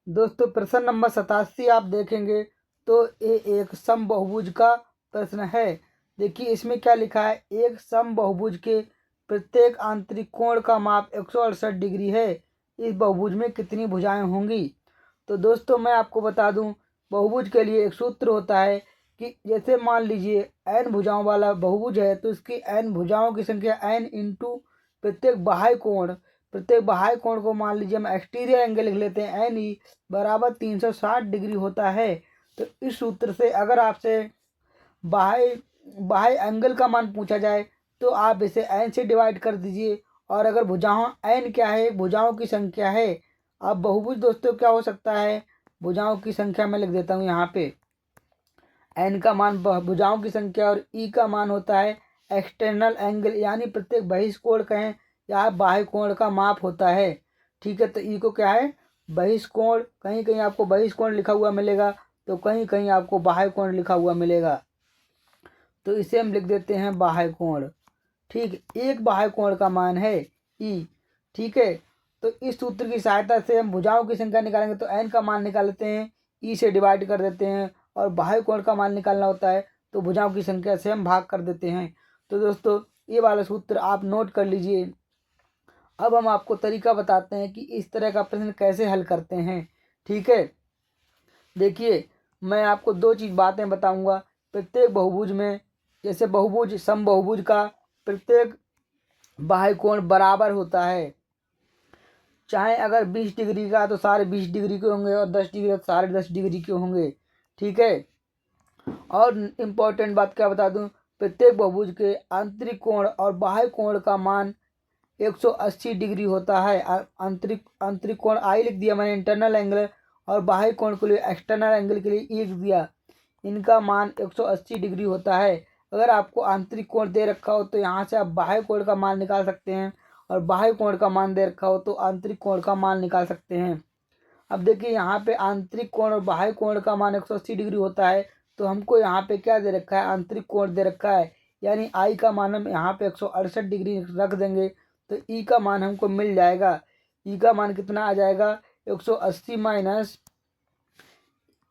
दोस्तों प्रश्न नंबर 87 आप देखेंगे तो ये एक समबाहुभुज का प्रश्न है। देखिए इसमें क्या लिखा है, एक समबाहुभुज के प्रत्येक आंतरिक कोण का माप 168 डिग्री है, इस बहुभुज में कितनी भुजाएं होंगी। तो दोस्तों मैं आपको बता दूं, बहुभुज के लिए एक सूत्र होता है कि जैसे मान लीजिए n भुजाओं वाला बहुभुज है तो इसकी n भुजाओं की संख्या n इंटू प्रत्येक बाह्य कोण को मान लीजिए हम एक्सटीरियर एंगल लिख लेते हैं, एन ई बराबर 360 डिग्री होता है। तो इस सूत्र से अगर आपसे बाह्य बाह्य एंगल का मान पूछा जाए तो आप इसे एन से डिवाइड कर दीजिए, और अगर भुजाओं एन क्या है, भुजाओं की संख्या है। अब बहुभुज दोस्तों क्या हो सकता है, भुजाओं की संख्या मैं लिख देता हूँ यहाँ पे, एन का मान भुजाओं की संख्या और ई का मान होता है एक्सटर्नल एंगल, यानी प्रत्येक बहिष्कोण कहें या बाह्य कोण का माप होता है। ठीक है, तो ई को क्या है, बहिष्कोण, कहीं कहीं आपको बहिष्कोण लिखा हुआ मिलेगा तो कहीं कहीं आपको बाह्य कोण लिखा हुआ मिलेगा, तो इसे हम लिख देते हैं बाह्य कोण। ठीक, एक बाह्य कोण का मान है ई। ठीक है, तो इस सूत्र की सहायता से हम भुजाओं की संख्या निकालेंगे तो एन का मान निकाल लेते हैं, ई से डिवाइड कर देते हैं, और बाह्य कोण का मान निकालना होता है तो भुजाओं की संख्या से हम भाग कर देते हैं। तो दोस्तों ये वाला सूत्र आप नोट कर लीजिए। अब हम आपको तरीका बताते हैं कि इस तरह का प्रश्न कैसे हल करते हैं। ठीक है, देखिए मैं आपको दो चीज़ बातें बताऊंगा। प्रत्येक बहुभुज में, जैसे बहुभुज समबाहुभुज का प्रत्येक बाह्य कोण बराबर होता है, चाहे अगर 20 डिग्री का तो सारे 20 डिग्री के होंगे और 10 डिग्री का तो सारे 10 डिग्री के होंगे। ठीक है, और इम्पोर्टेंट बात क्या बता दूं, प्रत्येक बहुभुज के आंतरिक कोण और बाह्य कोण का मान 180 डिग्री होता है। आंतरिक कोण आई लिख दिया मैंने इंटरनल एंगल, और बाह्य कोण के लिए एक्सटर्नल एंगल के लिए ई लिख दिया। इनका मान 180 डिग्री होता है। अगर आपको आंतरिक कोण दे रखा हो तो यहाँ से आप बाह्य कोण का मान निकाल सकते हैं, और बाह्य कोण का मान दे रखा हो तो आंतरिक कोण का मान निकाल सकते हैं। अब देखिए यहाँ पे आंतरिक कोण और बाह्य कोण का मान 180 डिग्री होता है, तो हमको यहाँ पे क्या दे रखा है, आंतरिक कोण दे रखा है, यानी आई का मान हम यहाँ पे 168 डिग्री रख देंगे तो ई का मान हमको मिल जाएगा। ई का मान कितना आ जाएगा, 180 माइनस,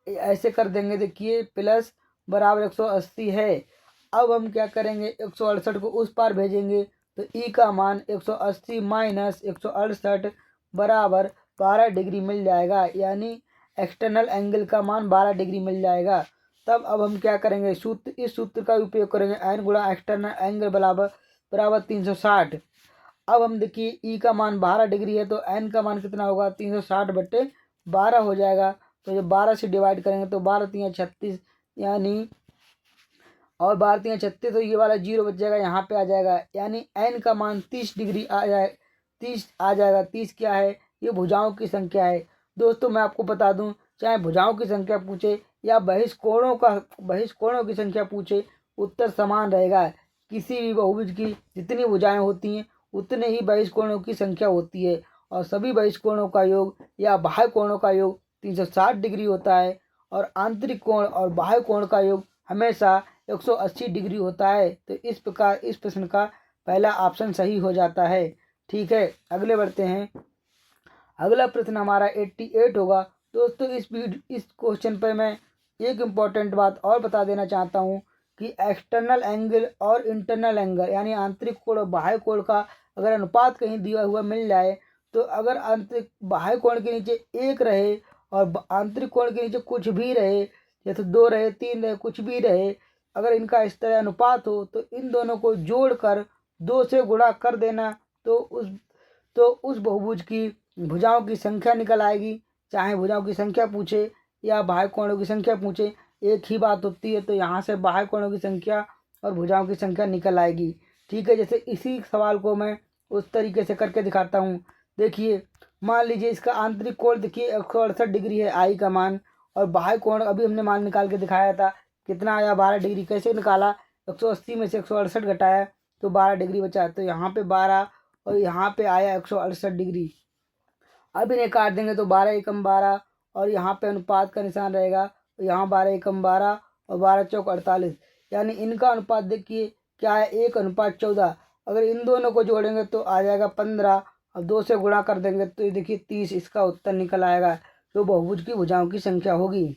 ऐसे कर देंगे देखिए, प्लस बराबर 180 है। अब हम क्या करेंगे, 168 को उस पार भेजेंगे तो ई का मान 180 माइनस 168 बराबर 12 डिग्री मिल जाएगा, यानी एक्सटर्नल एंगल का मान 12 डिग्री मिल जाएगा। तब अब हम क्या करेंगे, इस सूत्र का उपयोग करेंगे, एन गुणा एक्सटर्नल एंगल बराबर बराबर 360। अब हम देखिए ई का मान 12 डिग्री है तो एन का मान कितना होगा, 360/12 हो जाएगा। तो जब 12 से डिवाइड करेंगे तो 12×3=36, यानी, और 12×3=36, तो ये वाला जीरो बच जाएगा, यहाँ पे आ जाएगा, यानी एन का मान 30 डिग्री आ जाए, 30 आ जाएगा। 30 क्या है, ये भुजाओं की संख्या है। दोस्तों मैं आपको बता दूं, चाहे भुजाओं की संख्या पूछे या बहिष्कोणों की संख्या पूछे, उत्तर समान रहेगा। किसी भी बहुभुज की जितनी भुजाएं होती हैं उतने ही बहिष्कोणों की संख्या होती है, और सभी बहिष्कोणों का योग या बाह्य कोणों का योग 360 डिग्री होता है, और आंतरिक कोण और बाह्य कोण का योग हमेशा 180 डिग्री होता है। तो इस प्रकार इस प्रश्न का पहला ऑप्शन सही हो जाता है। ठीक है, अगले बढ़ते हैं। अगला प्रश्न हमारा 88 होगा। दोस्तों इस क्वेश्चन पर मैं एक इम्पॉर्टेंट बात और बता देना चाहता हूँ कि एक्सटर्नल एंगल और इंटरनल एंगल, यानी आंतरिक कोण और बाह्य कोण का अगर अनुपात कहीं दिया हुआ मिल जाए, तो अगर आंतरिक बाह्य कोण के नीचे 1 रहे और आंतरिक कोण के नीचे कुछ भी रहे, जैसे 2 रहे, 3 रहे, कुछ भी रहे, अगर इनका इस तरह अनुपात हो तो इन दोनों को जोड़कर 2 से गुणा कर देना, तो उस बहुभुज की भुजाओं की संख्या निकल आएगी। चाहे भुजाओं की संख्या पूछे या बाह्य कोणों की संख्या पूछे, एक ही बात होती है। तो यहाँ से बाह्य कोणों की संख्या और भुजाओं की संख्या निकल आएगी। ठीक है, जैसे इसी सवाल को मैं उस तरीके से करके दिखाता हूँ। देखिए मान लीजिए इसका आंतरिक कोण देखिए 168 डिग्री है आई का मान, और बाह्य कोण अभी हमने मान निकाल के दिखाया था, कितना आया, 12 डिग्री। कैसे निकाला, 180 में से 168 घटाया तो 12 डिग्री बचा, तो यहाँ पे 12 और यहाँ पे आया 168 डिग्री। अब इन्हें काट देंगे तो 12 एकम 12, और यहाँ पे अनुपात का निशान रहेगा, तो यहाँ 12 एकम 12 और 12 चौक 48, यानी इनका अनुपात देखिए क्या है, 1:14। अगर इन दोनों को जोड़ेंगे तो आ जाएगा 15, और 2 से गुणा कर देंगे तो ये देखिए 30 इसका उत्तर निकल आएगा। जो बहुभुज की भुजाओं की संख्या होगी।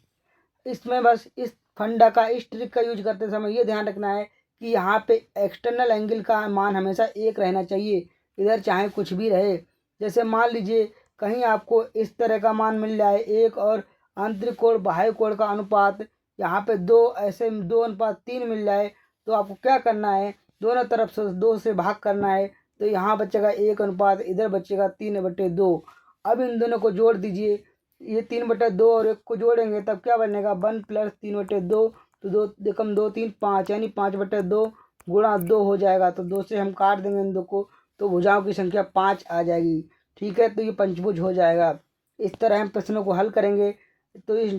इसमें बस इस फंडा का, इस ट्रिक का यूज करते समय ये ध्यान रखना है कि यहाँ पे एक्सटर्नल एंगल का मान हमेशा एक रहना चाहिए, इधर चाहे कुछ भी रहे। जैसे मान लीजिए कहीं आपको इस तरह का मान मिल जाए एक, और आंतरिक कोण बाह्य कोण का अनुपात यहाँ पे 2, ऐसे 2:3 मिल जाए, तो आपको क्या करना है, दोनों तरफ से 2 से भाग करना है। तो यहाँ बचेगा 1 अनुपात, इधर बचेगा 3/2। अब इन दोनों को जोड़ दीजिए, ये 3/2 और 1 को जोड़ेंगे तब क्या बनेगा, 1 + 3/2। तो 2 एकम 2 3 5, यानी 5/2 गुणा 2 हो जाएगा। तो 2 से हम काट देंगे इन 2 को, तो भुजाओं की संख्या 5 आ जाएगी। ठीक है, तो ये पंचभुज हो जाएगा। इस तरह हम प्रश्नों को हल करेंगे। तो इस